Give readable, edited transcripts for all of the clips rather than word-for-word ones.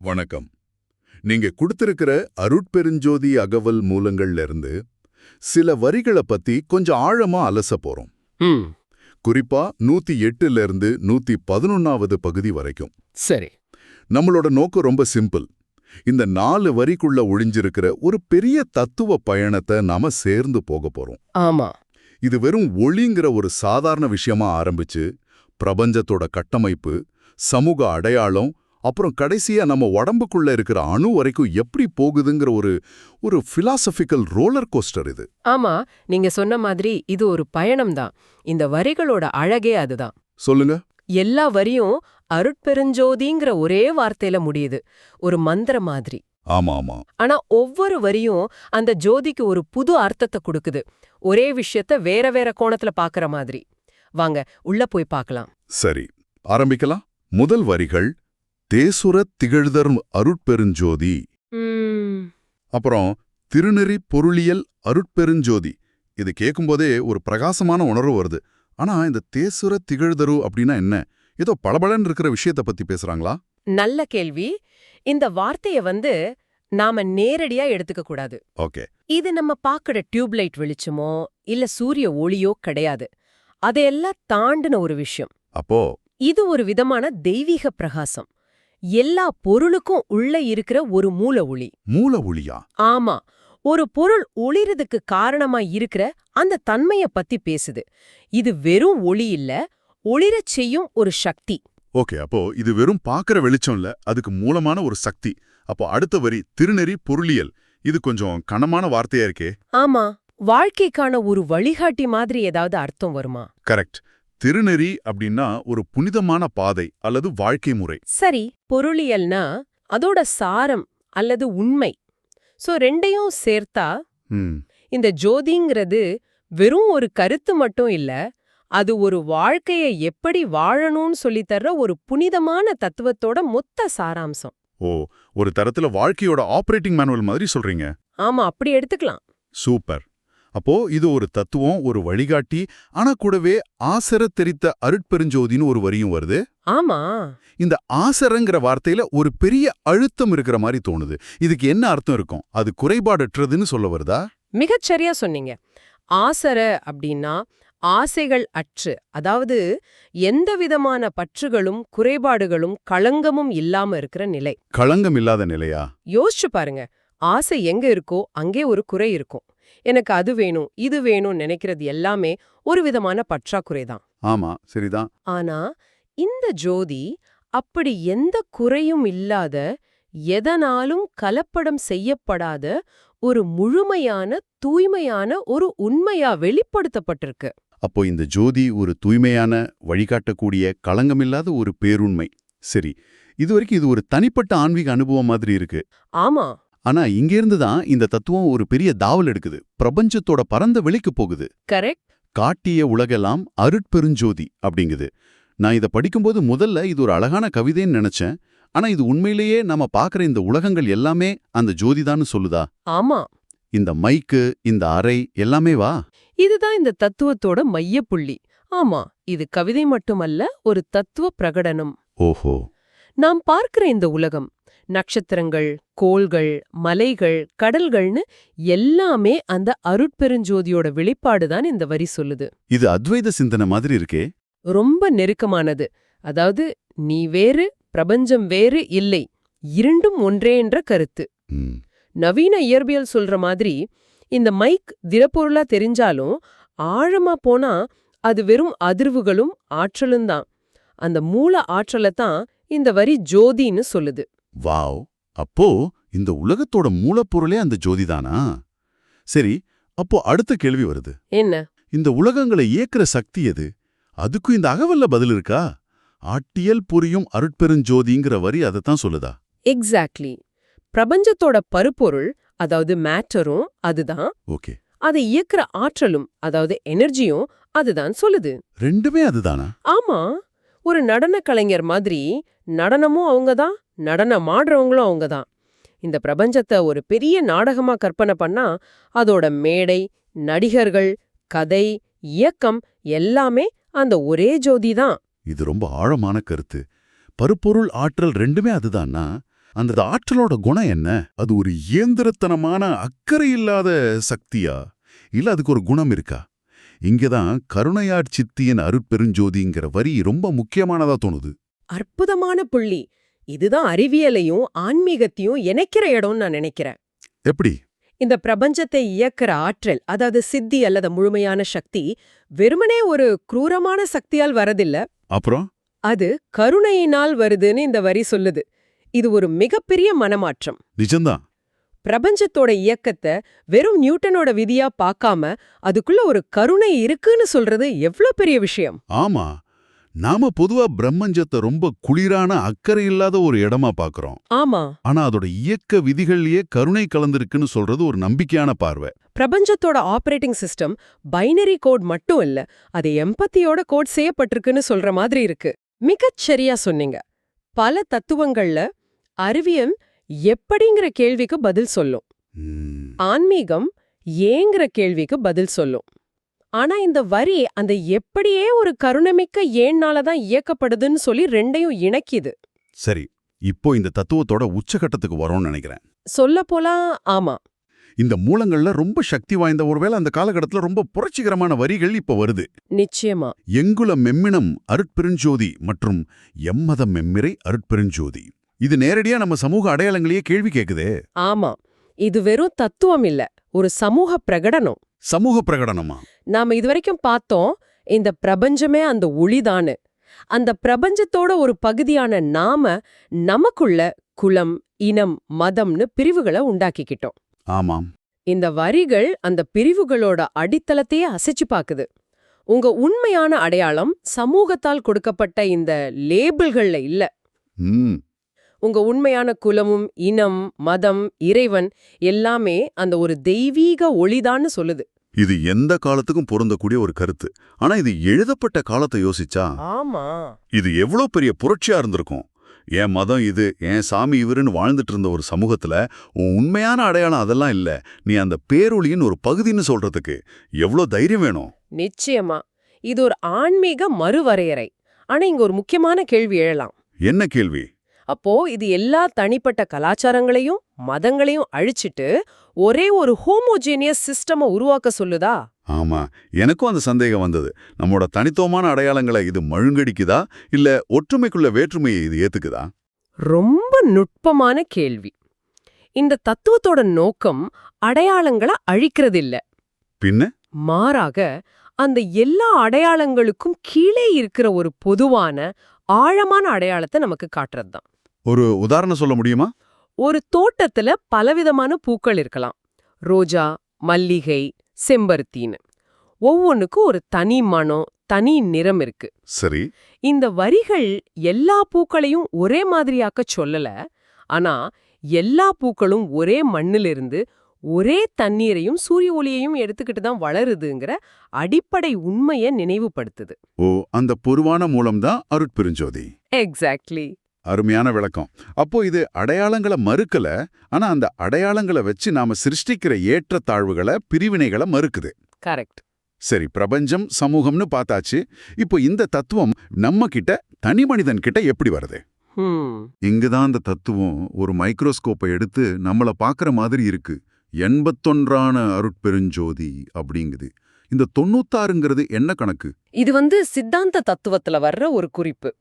வணக்கம். நீங்க கொடுத்திருக்கிற அருட்பெருஞ்சோதி அகவல் மூலங்கள்ல இருந்து சில வரிகளை பத்தி கொஞ்சம் ஆழமா அலச போறோம். ம் குறிப்பா 108ல இருந்து 111வது பகுதி வரைக்கும். சரி. நம்மளோட நோக்கம் ரொம்ப சிம்பிள். இந்த 4 வரிக்குள்ள ஒளிஞ்சிருக்கிற ஒரு பெரிய தத்துவ பயணத்தை நாம சேர்ந்து போக போறோம். ஆமா. இது வெறும் ஒளிங்கிற ஒரு சாதாரண விஷயமா ஆரம்பிச்சு பிரபஞ்சத்தோட கட்டமைப்பு, சமூக அடையாளம், அப்புறம் கடைசியா நம்ம உடம்புக்குள்ள இருக்கிற அணு வரைக்கும் எப்படி போகுதுங்கிற ஒரு பிலாசபிக்கல் ரோலர் கோஸ்டர் இது. ஆமா, நீங்க சொன்ன மாதிரி இது ஒரு பயணம் தான். இந்த வரிகளோட அழகே அதுதான். சொல்லுங்க. எல்லா வரியும் அருட்பெருஞ்சோதிங்கிற ஒரே வார்த்தையில முடியுது, ஒரு மந்திர மாதிரி. ஆமா ஆமா. ஆனா ஒவ்வொரு வரியும் அந்த ஜோதிக்கு ஒரு புது அர்த்தத்தை கொடுக்குது, ஒரே விஷயத்த வேற வேற கோணத்துல பாக்குற மாதிரி. வாங்க உள்ள போய் பார்க்கலாம். சரி, ஆரம்பிக்கலாம். முதல் வரிகள் தேசுரத் திகழ்தர் அருட்பெருஞ்சோதி. அப்புறம் திருநெறி பொருளியல் அருட்பெருஞ்சோதி. இது கேட்கும்போதே ஒரு பிரகாசமான உணர்வு வருது. ஆனா இந்த தேசுர திகழ்தரு அப்படின்னா என்ன? ஏதோ பளபளன்னு இருக்கிற விஷயத்தை பத்தி பேசுறாங்களா? நல்ல கேள்வி. இந்த வார்த்தைய நாம நேரடியா எடுத்துக்க கூடாது. ஓகே. இது நம்ம பாக்குற டியூப்லைட் வெளிச்சமோ இல்ல சூரிய ஒளியோ கிடையாது. அதையெல்லாம் தாண்டின ஒரு விஷயம். அப்போ இது ஒரு விதமான தெய்வீக பிரகாசம். எல்லா பொருளுக்கும் உள்ள இருக்கிற ஒரு மூல ஒளி. மூல ஒளியா? ஆமா, ஒரு பொருள் ஒளிரதுக்கு காரணமா இருக்கிற அந்த தன்மைய பத்தி பேசுது. இது வெறும் ஒளி இல்ல, ஒளிரச் செய்யும் ஒரு சக்தி. ஓகே, அப்போ இது வெறும் பாக்குற வெளிச்சம் இல்ல, அதுக்கு மூலமான ஒரு சக்தி. அப்போ அடுத்த வரி திருநெறி பொருளியல். இது கொஞ்சம் கனமான வார்த்தையா இருக்கே. ஆமா, வாழ்க்கைக்கான ஒரு வழிகாட்டி மாதிரி ஏதாவது அர்த்தம் வருமா? கரெக்ட். திருநெறி அப்படின்னா ஒரு புனிதமான பாதை அல்லது வாழ்க்கை முறை. சரி, பொருளியல்னா அதோட சாரம் அல்லது உண்மை. சோ ரெண்டையும் சேர்த்தா இந்த ஜோதிங்கிறது வெறும் ஒரு கருத்து மட்டும் இல்ல, அது ஒரு வாழ்க்கைய எப்படி வாழணும்னு சொல்லித்தர்ற ஒரு புனிதமான தத்துவத்தோட மொத்த சாராம்சம். ஓ, ஒரு தரத்துல வாழ்க்கையோட ஆபரேட்டிங் மேனுவல் மாதிரி சொல்றீங்க. ஆமா, அப்படி எடுத்துக்கலாம். சூப்பர். அப்போ இது ஒரு தத்துவம், ஒரு வழிகாட்டி. ஆனா கூடவே ஆசர தெரித்த அருட்பெருஞ்சோதின்னு ஒரு வரியும் வருது. ஆமா, இந்த ஆசரங்கிற வார்த்தையில ஒரு பெரிய அழுத்தம் இருக்கிற மாதிரி தோணுது. இதுக்கு என்ன அர்த்தம் இருக்கும்? அது குறைபாடற்றதுன்னு சொல்ல வருதா? மிகச்சரியா சொன்னீங்க. ஆசர அப்படின்னா ஆசைகள் அற்று, அதாவது எந்த விதமான பற்றுகளும் குறைபாடுகளும் களங்கமும் இல்லாம இருக்கிற நிலை. களங்கம் இல்லாத நிலையா? யோசிச்சு பாருங்க, ஆசை எங்க இருக்கோ அங்கே ஒரு குறை இருக்கும். எனக்கு அது வேணும் இது வேணும் நினைக்கிறது எல்லாமே ஒரு விதமான பற்றாக்குறைதான். ஆமா, சரிதான். ஆனா இந்த ஜோதி அப்படி எந்த குறையும் இல்லாத, எதனாலும் கலப்படம் செய்யப்படாத ஒரு முழுமையான தூய்மையான ஒரு உண்மையா வெளிப்படுத்தப்பட்டிருக்கு. அப்போ இந்த ஜோதி ஒரு தூய்மையான, வழிகாட்டக்கூடிய, களங்கமில்லாத ஒரு பேருண்மை. சரி, இதுவரைக்கும் இது ஒரு தனிப்பட்ட ஆன்மீக அனுபவம் மாதிரி இருக்கு. ஆமா, ஆனா இங்கிருந்து தான் இந்த தத்துவம் ஒரு பெரிய தாவல் எடுக்குது. பிரபஞ்சத்தோட பரந்த வெளிக்கு போகுது. கரெக்ட். காட்டிய உலகெல்லாம் அருட்பெருஞ்சோதி அப்படிங்குது. நான் இதை படிக்கும்போது முதல்ல இது ஒரு அழகான கவிதைன்னு நினைச்சேன். ஆனா இது உண்மையிலேயே நம்ம பாக்குற இந்த உலகங்கள் எல்லாமே அந்த ஜோதிதான்னு சொல்லுதா? ஆமா, இந்த மைக்கு, இந்த அறை எல்லாமே வா? இதுதான் இந்த தத்துவத்தோட மையப்புள்ளி. ஆமா, இது கவிதை மட்டுமல்ல, ஒரு தத்துவ பிரகடனம். ஓஹோ. நாம் பார்க்கிற இந்த உலகம், நட்சத்திரங்கள், கோள்கள், மலைகள், கடல்கள்னு எல்லாமே அந்த அருட்பெருஞ்சோதியோட வெளிப்பாடுதான் இந்த வரி சொல்லுது. இது அத்வைத சிந்தனை மாதிரி இருக்கே. ரொம்ப நெருக்கமானது. அதாவது நீ வேறு, பிரபஞ்சம் வேறு இல்லை, இரண்டும் ஒன்றே என்ற கருத்து. நவீன இயற்பியல் சொல்ற மாதிரி இந்த மைக் திடப்பொருளா தெரிஞ்சாலும் ஆழமா போனா அது வெறும் அதிர்வுகளும் ஆற்றலும் தான். அந்த மூல ஆற்றலைத்தான் இந்த வரி ஜோதின்னு சொல்லுது. வாவ். அப்போ இந்த உலகத்தோட மூலப்பொருளே அந்த ஜோதிதானா? சரி, அப்போ அடுத்த கேள்வி வருது. என்ன? இந்த உலகங்களை இயக்குற சக்தி எது? அதுக்கும் இந்த அகவல்ல பதில் இருக்கா? ஆட்டியல் புரியும் அருட்பெருஞ்சோதிங்கிற வரி அதைத்தான் சொல்லுதா? எக்ஸாக்ட்லி. பிரபஞ்சத்தோட பருப்பொருள், அதாவது மேட்டரும் அதுதான். ஓகே. அதை இயக்குற ஆற்றலும், அதாவது எனர்ஜியும் அதுதான் சொல்லுது. ரெண்டுமே அதுதானா? ஆமா, ஒரு நடன கலைஞர் மாதிரி நடனமும் அவங்கதான், நடனமாடுறவங்களும் அவங்கதான். இந்த பிரபஞ்சத்தை ஒரு பெரிய நாடகமா கற்பனை பண்ணா அதோட மேடை, நடிகர்கள், கதை, இயக்கம் எல்லாமே அந்த ஒரே ஜோதி தான். இது ரொம்ப ஆழமான கருத்து. பருப்பொருள், ஆற்றல் ரெண்டுமே அதுதானா? அந்த ஆற்றலோட குணம் என்ன? அது ஒரு இயந்திரத்தனமான அக்கறை இல்லாத சக்தியா இல்ல அதுக்கு ஒரு குணம் இருக்கா? இங்கதான் கருணையாட் சித்தியின் அருட்பெருஞ்சோதிங்கிற வரி ரொம்ப முக்கியமானதா தோணுது. அற்புதமான புள்ளி. இதுதான் அறிவியலையும் ஆன்மீகத்தையும் இணைக்கிற இடம்னு நான் நினைக்கிறேன். எப்படி? இந்த பிரபஞ்சத்தை இயக்கிற ஆற்றல், அதாவது சித்தி அல்லது முழுமையான சக்தி, வெறுமனே ஒரு குரூரமான சக்தியால் வரதில்ல. அப்புறம் அது கருணையினால் வருதுன்னு இந்த வரி சொல்லுது. இது ஒரு மிகப்பெரிய மனமாற்றம். நிஜம்தான். பிரபஞ்சத்தோட இயக்கத்தை வெறும் நியூட்டனோட விதியா பார்க்காம அதுக்குள்ள ஒரு கருணை இருக்குன்னு சொல்றது எவ்ளோ பெரிய விஷயம். ஆமா, நாம பொதுவா பிரம்மஞ்சத்தை ரொம்ப குளிரான அக்கறை இல்லாத ஒரு இடமா பாக்குறோம். ஆமா, ஆனா அதோட இயக்க விதிகள்லயே கருணை கலந்திருக்குன்னு சொல்றது ஒரு நம்பிக்கையான பார்வை. பிரபஞ்சத்தோட ஆபரேட்டிங் சிஸ்டம் பைனரி கோட் மட்டும் இல்ல, அது எம்பத்தியோட கோட் செய்யப்பட்டிருக்குன்னு சொல்ற மாதிரி இருக்கு. மிகச் சரியா சொன்னீங்க. பல தத்துவங்கள்ல அறிவியல் எப்படிங்கிற கேள்விக்கு பதில் சொல்லும், ஆன்மீகம் ஏங்கிற கேள்விக்கு பதில் சொல்லும். ஆனா இந்த வரி அந்த எப்படியே ஒரு கருணைமிக்க ஏன்னாலதான் இயக்கப்படுதுன்னு சொல்லி ரெண்டையும் இணைக்குது. சரி, இப்போ இந்த தத்துவத்தோட உச்சகட்டத்துக்கு வரோம்னு நினைக்கிறேன். சொல்லப்போலா ஆமா, இந்த மூலங்கள்ல ரொம்ப சக்தி வாய்ந்த ஒருவேளை அந்த காலகட்டத்துல ரொம்ப புரட்சிகரமான வரிகள் இப்ப வருது. நிச்சயமா. எங்குல மெம்மினம் அருட்பெருஞ்சோதி மற்றும் எம்மத மெம்மிரை அருட்பெருஞ்சோதி. இது நேரடியா நம்ம சமூக அடையாளங்களையே கேள்வி கேக்குதே. ஆமா, இது வெறும் தத்துவம் இல்ல, ஒரு சமூக பிரகடனம். சமூக பிரகடனமா? நாம இதுவரைக்கும் பார்த்தோம் இந்த பிரபஞ்சமே அந்த ஒளிதானு. அந்த பிரபஞ்சத்தோட ஒரு பகுதியான நாம நமக்குள்ள குலம், இனம், மதம்னு பிரிவுகளை உண்டாக்கிக்கிட்டோம். ஆமாம். இந்த வரிகள் அந்த பிரிவுகளோட அடித்தளத்தையே அசைச்சு பாக்குது. உங்க உண்மையான அடையாளம் சமூகத்தால் கொடுக்கப்பட்ட இந்த லேபிள்கள்ல இல்ல. உங்க உண்மையான குலமும், இனம், மதம், இறைவன் எல்லாமே அந்த ஒரு தெய்வீக ஒளிதான்னு சொல்லுது. இது எந்த காலத்துக்கும் பொருந்தக்கூடிய ஒரு கருத்து. ஆனா இது எழுதப்பட்ட காலத்தை யோசிச்சா ஆமா, இது எவ்வளவு பெரிய புரட்சியா இருந்திருக்கும். என் மதம் இது, என் சாமி இவருன்னு வாழ்ந்துட்டு இருந்த ஒரு சமூகத்துல உன் உண்மையான அடையாளம் அதெல்லாம் இல்ல, நீ அந்த பேரொளியின் ஒரு பகுதின்னு சொல்றதுக்கு எவ்வளோ தைரியம் வேணும். நிச்சயமா. இது ஒரு ஆன்மீக மறுவரையறை. ஆனா இங்க ஒரு முக்கியமான கேள்வி எழலாம். என்ன கேள்வி? அப்போ இது எல்லா தனிப்பட்ட கலாச்சாரங்களையும் மதங்களையும் அழிச்சிட்டு ஒரே ஒரு ஹோமோஜீனியஸ் சிஸ்டமை உருவாக்க சொல்லுதா? ஆமா, எனக்கும் அந்த சந்தேகம் வந்தது. நம்மோட தனித்துவமான அடையாளங்களை இது மழுங்கடிக்குதா இல்ல ஒற்றுமைக்குள்ள வேற்றுமையை இது ஏத்துக்குதா? ரொம்ப நுட்பமான கேள்வி. இந்த தத்துவத்தோட நோக்கம் அடையாளங்களை அழிக்கிறதில்ல. பின்ன மாறாக அந்த எல்லா அடையாளங்களுக்கும் கீழே இருக்கிற ஒரு பொதுவான ஆழமான அடையாளத்தை நமக்கு காட்டுறதுதான். ஒரு உதாரணம் சொல்ல முடியுமா? ஒரு தோட்டத்துல பலவிதமான பூக்கள் இருக்கலாம். ரோஜா, மல்லிகை, செம்பருத்தின்னு. ஒவ்வொன்னுக்கும் ஒரு தனி மனம், தனி நிறம் இருக்கு. சரி. இந்த வரிகள் எல்லா பூக்களையும் ஒரே மாதிரியாக்க சொல்லல. ஆனா எல்லா பூக்களும் ஒரே மண்ணிலிருந்து ஒரே தண்ணீரையும் சூரிய ஒளியையும் எடுத்துக்கிட்டு தான் வளருதுங்கிற அடிப்படை உண்மையை நினைவுபடுத்துது. ஓ, அந்த பொதுவான மூலம்தான் அருட்பெருஞ்சோதி. எக்ஸாக்ட்லி. அருமையான விளக்கம். அப்போ இது அடையாளங்களை மறுக்கல, ஆனா அந்த அடையாளங்களை வச்சு நாம சிருஷ்டிக்கிற ஏற்றத்தாழ்வுகளை, பிரிவினைகளை மறுக்குது. கரெக்ட். சரி, பிரபஞ்சம் சமூகம்னு பார்த்தாச்சு. இப்போ இந்த தத்துவம் நம்ம கிட்ட, தனி மனிதன் கிட்ட எப்படி வருது? இங்குதான் அந்த தத்துவம் ஒரு மைக்ரோஸ்கோப்பை எடுத்து நம்மள பாக்குற மாதிரி இருக்கு. 81ஆன அருட்பெருஞ்சோதி அப்படிங்குது. இந்த 96ங்கிறது என்ன கணக்கு? இது சித்தாந்த தத்துவத்துல வர்ற ஒரு குறிப்பு.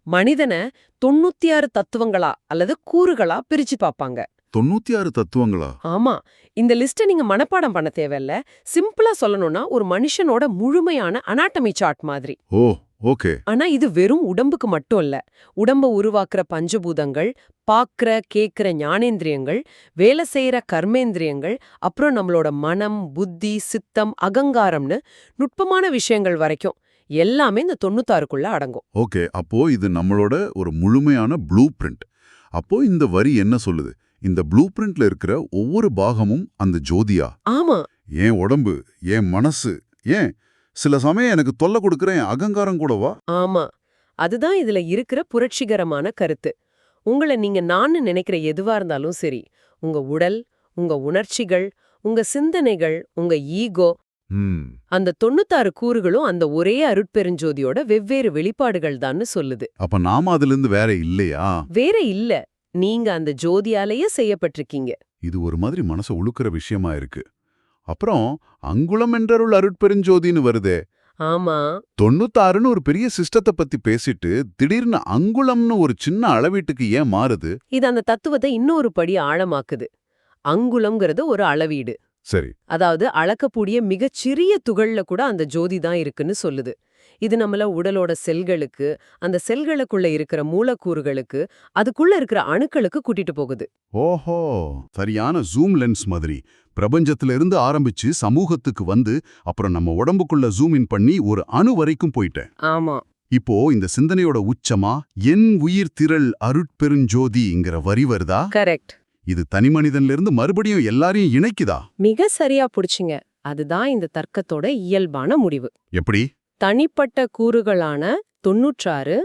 மனிதனை 96 தத்துவங்களா அல்லது கூறுகளா பிரிச்சு பாப்பாங்க. 96 தத்துவங்களா? ஆமா. இந்த லிஸ்ட நீங்க மனப்பாடம் பண்ண தேவையில்ல. சிம்பிளா சொல்லணும்னா ஒரு மனுஷனோட முழுமையான அனாட்டமி சார்ட் மாதிரி. ஓ, ஓகே. ஆனா இது வெறும் உடம்புக்கு மட்டும் இல்ல. உடம்ப உருவாக்குற பஞ்சபூதங்கள், பாக்குற கேக்குற ஞானேந்திரியங்கள், வேலை செய்யற கர்மேந்திரியங்கள், அப்புறம் நம்மளோட மனம், புத்தி, சித்தம், அகங்காரம்னு நுட்பமான விஷயங்கள் வரைக்கும் எல்லாமே இந்த 96க்குள்ள அடங்கும். ஓகே, அப்போ இது நம்மளோட ஒரு முழுமையான ப்ளூ பிரிண்ட். அப்போ இந்த வரி என்ன சொல்லுது? இந்த ப்ளூ பிரிண்ட்ல இருக்கிற ஒவ்வொரு பாகமும் அந்த ஜோதியா? ஆமா. என் உடம்பு, என் மனசு, ஏன் சில சமயம் எனக்கு தொல்லை கொடுக்கிற என் அகங்காரம் கூடவா? ஆமா. அதுதான் இதுல இருக்கிற புரட்சிகரமான கருத்து. உங்களை நீங்க நான் நினைக்கிற எதுவா இருந்தாலும் சரி, உங்க உடல், உங்க உணர்ச்சிகள், உங்க சிந்தனைகள், உங்க ஈகோ, அந்த 96 கூறுகளும் அந்த ஒரே அருட்பெருஞ்சோதியோட வெவ்வேறு வெளிப்பாடுகள் தான்னு சொல்லுது. அப்ப நாம அதிலிருந்து வேற இல்லையா? வேற இல்ல. நீங்க அந்த ஜோதியாலேயே செய்யப்பட்டிருக்கீங்க. இது ஒரு மாதிரி மனச உழுக்கிற விஷயமா இருக்கு. அப்புறம் அங்குளம் என்றருள் அருட்பெருஞ்சோதின்னு வருதே. ஆமா, 96ன்னு ஒரு பெரிய சிஸ்டத்தை பத்தி பேசிட்டு திடீர்னு அங்குளம்னு ஒரு சின்ன அளவீட்டுக்கு ஏன் மாறுது? இது அந்த தத்துவத்தை இன்னொரு படி ஆழமாக்குது. அங்குலம்ங்கிறது ஒரு அளவீடு. சரி. அதாவது அளக்கக்கூடிய மிகச்சிறிய துகள்ல கூட அந்த ஜோதி தான் இருக்குன்னு சொல்லுது. இது நம்மள உடலோட செல்களுக்கு, அந்த செல்களுக்குள்ள இருக்கிற மூலக்கூறுகளுக்கு, அதுக்குள்ள இருக்கிற அணுக்களுக்கு கூட்டிட்டு போகுது. ஓஹோ, சரியான ஜூம் லென்ஸ் மாதிரி. பிரபஞ்சத்துல இருந்து ஆரம்பிச்சு சமூகத்துக்கு வந்து அப்புறம் நம்ம உடம்புக்குள்ள ஜூம் இன் பண்ணி ஒரு அணு வரைக்கும் போயிட்டேன். ஆமா, இப்போ இந்த சிந்தனையோட உச்சமா என் உயிர் திரள் அருட்பெருஞ்சோதிங்கிற வரி வருதா? கரெக்ட். இது தனிமனிதன்ல இருந்து மறுபடியும் எல்லாரையும் இணைக்குதா? மிக சரியா புடிச்சிங்க. அதுதான் இந்த தர்க்கத்தோட இயல்பான முடிவு. எப்படி? தனிப்பட்ட கூறுகளான 96,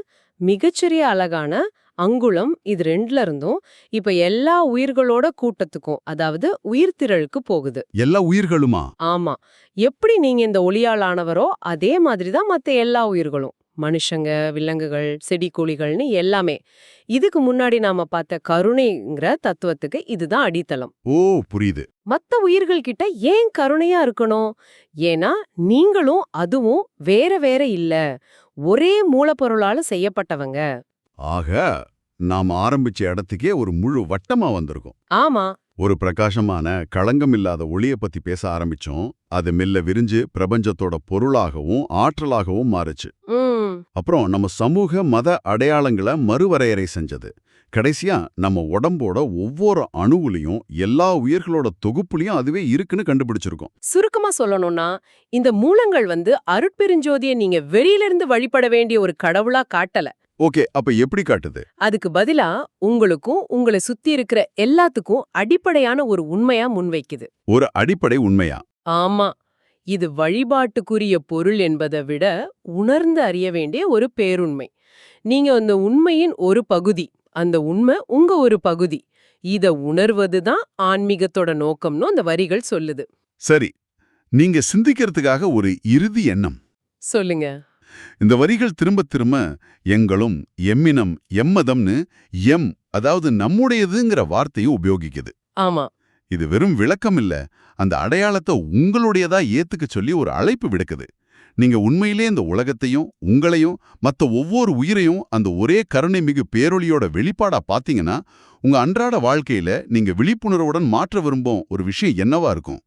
மிகச்சிறிய அலகான அங்குலம், இது 2ல இருந்தும் இப்ப எல்லா உயிர்களோட கூட்டத்துக்கும், அதாவது உயிர்த்திரளுக்கு போகுது. எல்லா உயிர்களுமா? ஆமா. எப்படி நீங்க இந்த ஒளியாலானவரோ அதே மாதிரி தான் மத்த எல்லா உயிர்களும். மனுஷங்க, விலங்குகள், செடி கொடிகள்னு எல்லாமே. இதுக்கு முன்னாடி நாம பார்த்த கருணைங்கிற தத்துவத்துக்கு இதுதான் அடித்தளம். ஓ, புரியுது. மத்த உயிர்கள் கிட்ட ஏன் கருணையா இருக்கணும்? ஏன்னா நீங்களும் அதுவும் வேற வேற இல்ல. ஒரே மூலப்பொருளால செய்யப்பட்டவங்க. ஆக நாம ஆரம்பிச்ச இடத்துக்கே ஒரு முழு வட்டமா வந்திருக்கோம். ஆமா, ஒரு பிரகாசமான களங்கமில்லாத ஒளிய பத்தி பேச ஆரம்பிச்சோம். அது மெல்ல விரிஞ்சு பிரபஞ்சத்தோட பொருளாகவும் ஆற்றலாகவும் மாறுச்சு. அப்புறம் நம்ம சமூக மத அடையாளங்களை மறுவரையறை செஞ்சது. கடைசியா நம்ம உடம்போட ஒவ்வொரு அணுவுலையும் எல்லா உயிர்களோட தொகுப்புலையும் அதுவே இருக்குன்னு கண்டுபிடிச்சிருக்கோம். சுருக்கமா சொல்லணும்னா இந்த மூலங்கள் அருட்பெருஞ்சோதியை நீங்க வெளியிலிருந்து வழிபட வேண்டிய ஒரு கடவுளா காட்டல. ஓகே, அப்ப எப்படி காட்டுது? அதுக்கு பதிலா உங்களுக்கும் உங்களை சுத்தி இருக்கிற எல்லாத்துக்கும் அடிப்படையான ஒரு உண்மையா முன்வைக்குது. ஒரு அடிப்படை உண்மையா? ஆமா, இது வழிபாட்டுக்குரிய பொருள் என்பதை விட உணர்ந்து அறிய வேண்டிய ஒரு பேருண்மை. நீங்க அந்த உண்மையின் ஒரு பகுதி, அந்த உண்மை உங்க ஒரு பகுதி. இத உணர்வதுதான் ஆன்மீகத்தோட நோக்கம்னு அந்த வரிகள் சொல்லுது. சரி, நீங்க சிந்திக்கிறதுக்காக ஒரு இறுதி எண்ணம் சொல்லுங்க. இந்த வரிகள் திரும்ப திரும்ப எங்களும் எம்மினம் எம்மதம்னு எம், அதாவது நம்முடையதுங்கிற வார்த்தையை உபயோகிக்குது. ஆமா, இது வெறும் விளக்கம் இல்ல, அந்த அடையாளத்தை உங்களுடையதா ஏத்துக்க சொல்லி ஒரு அழைப்பு விடுக்குது. நீங்க உண்மையிலே இந்த உலகத்தையும் உங்களையும் மத்த ஒவ்வொரு உயிரையும் அந்த ஒரே கருணை மிகு பேரொளியோட வெளிப்பாடா பாத்தீங்கன்னா உங்க அன்றாட வாழ்க்கையில நீங்க விழிப்புணர்வுடன் மாற்ற விரும்பும் ஒரு விஷயம் என்னவா இருக்கும்?